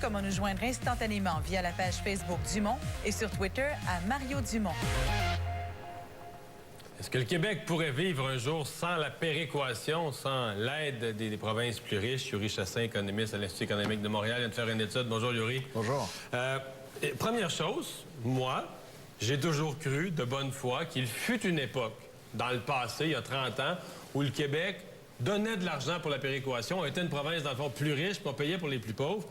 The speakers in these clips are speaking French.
comment nous joindre instantanément via la page Facebook Dumont et sur Twitter à Mario Dumont. Est-ce que le Québec pourrait vivre un jour sans la péréquation, sans l'aide des provinces plus riches? Yuri Chassin, économiste à l'Institut économique de Montréal, vient de faire une étude. Bonjour, Yuri. Bonjour. Première chose, moi, j'ai toujours cru de bonne foi qu'il fut une époque, dans le passé, il y a 30 ans, où le Québec donnait de l'argent pour la péréquation, était une province, dans le fond, plus riche, pour payer pour les plus pauvres.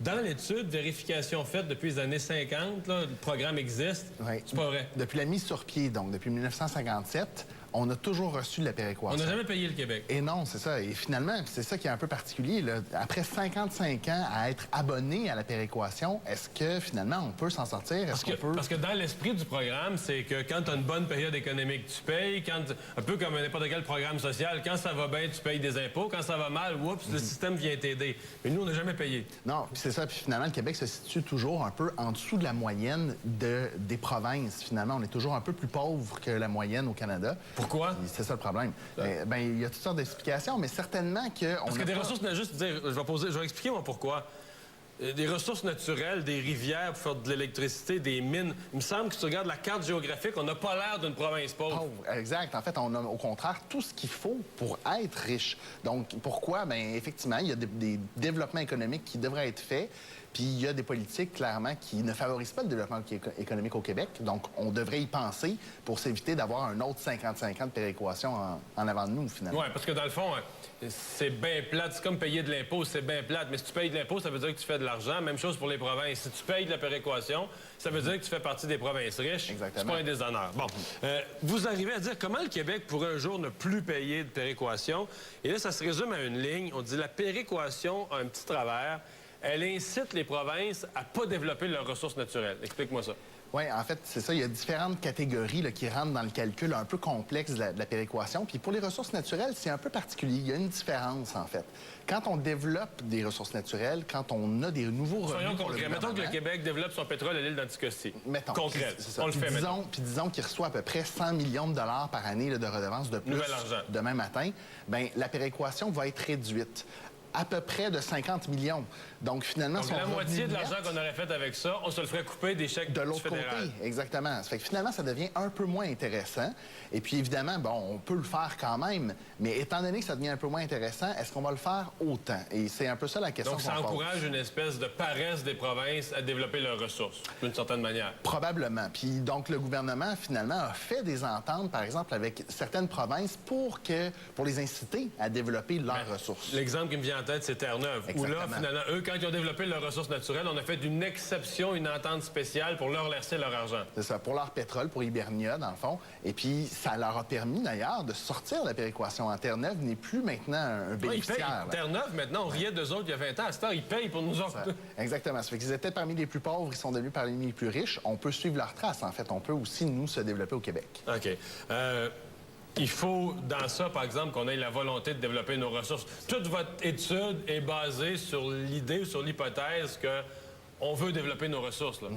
Dans l'étude, vérification faite depuis les années 50, là, le programme existe. Oui. C'est pas vrai. Depuis la mise sur pied, donc depuis 1957, on a toujours reçu de la péréquation. On n'a jamais payé le Québec. Et non, c'est ça. Et finalement, c'est ça qui est un peu particulier, là. Après 55 ans à être abonné à la péréquation, est-ce que finalement on peut s'en sortir? Parce que dans l'esprit du programme, c'est que quand tu as une bonne période économique, tu payes. Un peu comme n'importe quel programme social, quand ça va bien, tu payes des impôts. Quand ça va mal, oups, le système vient t'aider. Mais nous, on n'a jamais payé. Non, puis c'est ça. Puis finalement, le Québec se situe toujours un peu en dessous de la moyenne des provinces. Finalement, on est toujours un peu plus pauvre que la moyenne au Canada. Pourquoi? C'est ça le problème. Il y a toutes sortes d'explications, mais certainement que... Parce que des ressources, juste dire, je vais expliquer moi pourquoi. Des ressources naturelles, des rivières pour faire de l'électricité, des mines. Il me semble que si tu regardes la carte géographique, on n'a pas l'air d'une province pauvre. Exact. En fait, on a au contraire tout ce qu'il faut pour être riche. Donc, pourquoi? Bien, effectivement, il y a des développements économiques qui devraient être faits. Puis il y a des politiques, clairement, qui ne favorisent pas le développement économique au Québec. Donc, on devrait y penser pour s'éviter d'avoir un autre 55 ans de péréquation en avant de nous, finalement. Oui, parce que dans le fond, c'est bien plate. C'est comme payer de l'impôt, c'est bien plate. Mais si tu payes de l'impôt, ça veut dire que tu fais de l'argent. Même chose pour les provinces. Si tu payes de la péréquation, ça veut dire que tu fais partie des provinces riches. Exactement. C'est pas un déshonneur. Bon, vous arrivez à dire comment le Québec pourrait un jour ne plus payer de péréquation. Et là, ça se résume à une ligne. On dit la péréquation a un petit travers. Elle incite les provinces à ne pas développer leurs ressources naturelles. Explique-moi ça. Oui, en fait, c'est ça. Il y a différentes catégories là, qui rentrent dans le calcul un peu complexe de la péréquation. Puis pour les ressources naturelles, c'est un peu particulier. Il y a une différence, en fait. Quand on développe des ressources naturelles, quand on a des nouveaux revenus... Soyons concrets. Mettons que le Québec développe son pétrole à l'île d'Anticosti. Mettons. Concret. Ça. On le fait, mettons. Puis disons qu'il reçoit à peu près 100 millions de dollars par année là, de redevances de plus demain matin. Bien, la péréquation va être réduite à peu près de 50 millions. Donc, finalement... Donc, la moitié de l'argent qu'on aurait fait avec ça, on se le ferait couper des chèques de l'autre côté, exactement. Ça fait que finalement, ça devient un peu moins intéressant. Et puis, évidemment, bon, on peut le faire quand même, mais étant donné que ça devient un peu moins intéressant, est-ce qu'on va le faire autant? Et c'est un peu ça la question. Donc, ça encourage une espèce de paresse des provinces à développer leurs ressources, d'une certaine manière. Probablement. Puis, donc, le gouvernement, finalement, a fait des ententes, par exemple, avec certaines provinces pour les inciter à développer leurs ressources. L'exemple qui me vient en tête, c'est Terre-Neuve. Où là, finalement, eux, quand ils ont développé leurs ressources naturelles, on a fait une exception, une entente spéciale pour leur laisser leur argent. C'est ça, pour leur pétrole, pour Hibernia, dans le fond. Et puis, ça leur a permis, d'ailleurs, de sortir de la péréquation. En Terre-Neuve n'est plus maintenant un bénéficiaire. Terre-Neuve, maintenant, on riait d'eux autres il y a 20 ans. À cette heure, ils payent pour nous autres. Exactement. Ça fait qu'ils étaient parmi les plus pauvres, ils sont devenus parmi les plus riches. On peut suivre leur trace, en fait. On peut aussi, nous, se développer au Québec. OK. Il faut, dans ça, par exemple, qu'on ait la volonté de développer nos ressources. Toute votre étude est basée sur l'idée ou sur l'hypothèse qu'on veut développer nos ressources, là.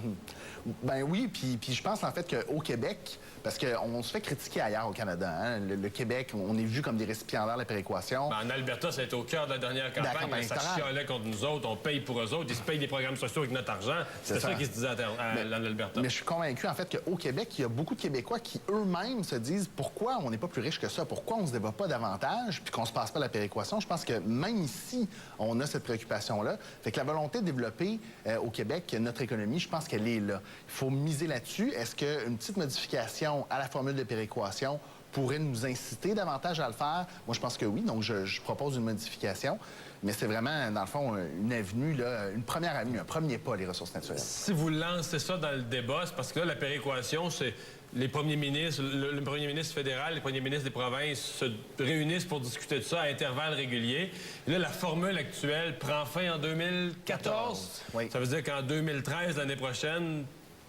Ben oui, puis je pense en fait qu'au Québec, parce qu'on se fait critiquer ailleurs au Canada, hein, le Québec, on est vu comme des récipiendaires de la péréquation. Ben, en Alberta, ça a été au cœur de la dernière campagne. Ça chialait contre nous autres, on paye pour eux autres, ils se payent des programmes sociaux avec notre argent. C'est ça qui se disait en Alberta. Mais je suis convaincu en fait qu'au Québec, il y a beaucoup de Québécois qui eux-mêmes se disent pourquoi on n'est pas plus riche que ça, pourquoi on ne se développe pas davantage, puis qu'on ne se passe pas la péréquation. Je pense que même ici, on a cette préoccupation-là. Fait que la volonté de développer au Québec notre économie, je pense qu'elle est là. Il faut miser là-dessus. Est-ce qu'une petite modification à la formule de péréquation pourrait nous inciter davantage à le faire? Moi, je pense que oui. Donc, je propose une modification. Mais c'est vraiment, dans le fond, une avenue, là, une première avenue, un premier pas, les ressources naturelles. Si vous lancez ça dans le débat, c'est parce que là, la péréquation, c'est les premiers ministres, le premier ministre fédéral, les premiers ministres des provinces se réunissent pour discuter de ça à intervalles réguliers. Et là, la formule actuelle prend fin en 2014. Oui. Ça veut dire qu'en 2013, l'année prochaine,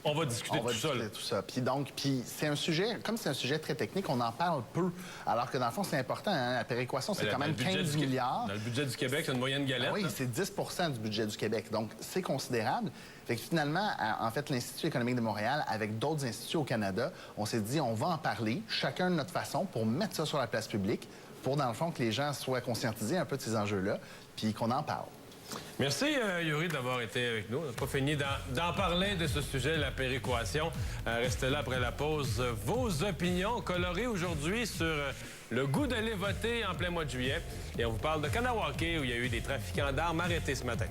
on va discuter de tout ça. Puis c'est un sujet, comme c'est un sujet très technique, on en parle peu. Alors que dans le fond, c'est important. Hein? La péréquation, c'est quand même 15 milliards. Dans le budget du Québec, c'est une moyenne galette. Oui, c'est 10 du budget du Québec. Donc, c'est considérable. Fait que finalement, en fait, l'Institut économique de Montréal, avec d'autres instituts au Canada, on s'est dit, on va en parler, chacun de notre façon, pour mettre ça sur la place publique, pour, dans le fond, que les gens soient conscientisés un peu de ces enjeux-là, puis qu'on en parle. Merci, Yuri, d'avoir été avec nous. On n'a pas fini d'en parler de ce sujet, la péréquation. Restez là après la pause. Vos opinions colorées aujourd'hui sur le goût d'aller voter en plein mois de juillet. Et on vous parle de Kanawake, où il y a eu des trafiquants d'armes arrêtés ce matin.